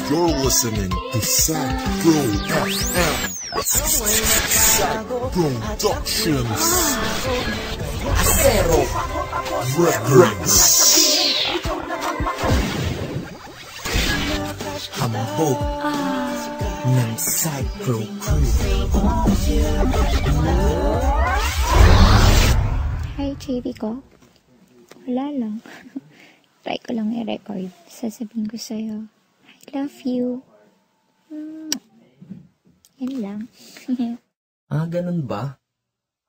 You're listening to Sad Pro FM. Sad Productions. Acero Records. Hambog ng Sad Pro Crew. Hi, JV ko. Wala lang. Try ko lang i-record. Sasabihin ko sa'yo, I love you. Yan lang. Ganun ba?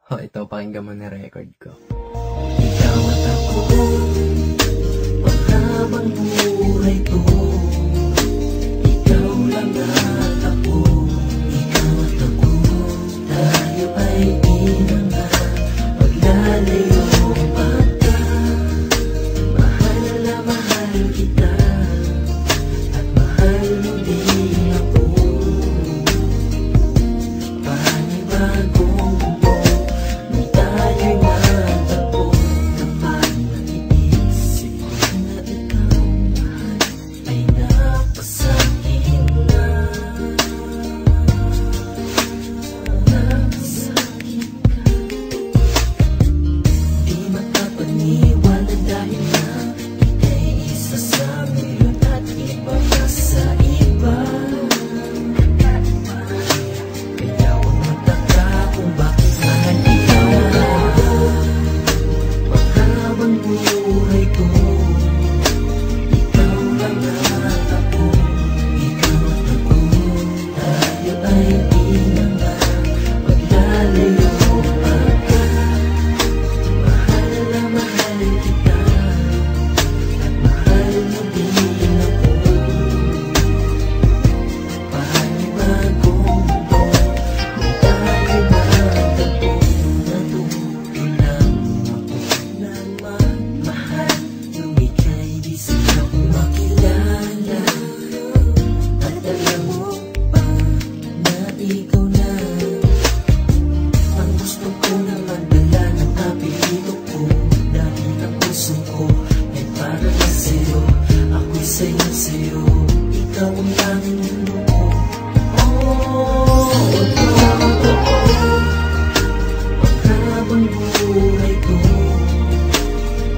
Ito, pakinggan mo na record ko. Ikaw at ako, paghabang buhay ko. Ikaw lang at ako, ikaw at ako. Tayo ay inangat, maglalayo pagka. Mahal na mahal kita, at mahal mo din ako. Panibagong mundo, nung tayo'y natagpo. Kapag naiisip ko na ikaw mahal, ay napasakin na. Napasakin ka. Di makapaniwala dahil na ika'y isa sa milyon at iba pa sa iba. Kaya huwag magtaka kung bakit mahal ikaw ako. Paghabang buhay ko, ikaw lang at ako, ikaw at ako. Tayo ay inangat, maglalayo pagka. Mahal na mahal kita, at mahal mo din ako. Panibagong mundo, nung tayo'y natagpo. Natuto lang ako na magmahal, nung ika'y di silang makilala. At alam mo ba na ikaw na ang gusto ko na magdala ng apelido ko. Dahil ang puso ko ay para na sa'yo, ako'y sayo, ikaw ang tanging mundo ko. Paghabang buhay ko,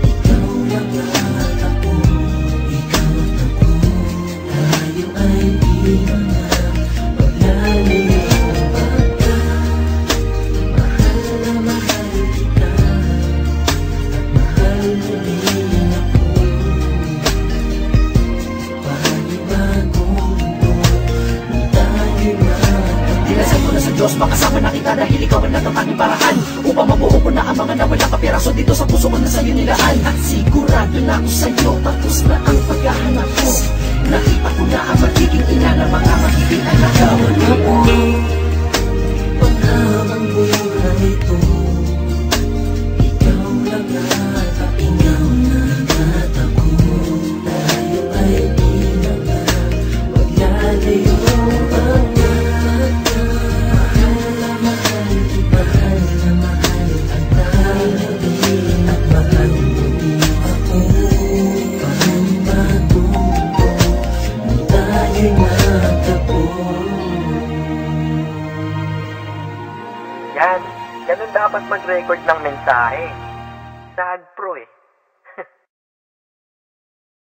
ikaw lang at ako, ikaw at ako. Tayo ay inangat, maglalayo pagka. Mahal na mahal kita, at mahal mo din ako. Panibagong mundo, nung tayo'y natagpo. Dinasal ko na sa Diyos, makasama na kita dahil ikaw ang nagkakaning paraan upang mabuo ko na ang mga nawalang kapiraso dito sa puso ko na sa'yo nilaan. At sigurado na ako sa'yo, tapos na ang paghahanap ko. Nakita ko na ang magiging ina ng mga magiging anak ko. Paghabang buhay ko, ikaw lang at ikaw lang at ako. Tayo ay inangat, maglalayo pagka. Mahal na mahal kita, at mahal mo din ako. Panibagong mundo, nung tayo'y natagpo. Yan, ganun dapat mag-record ng mensahe. Sad Pro eh.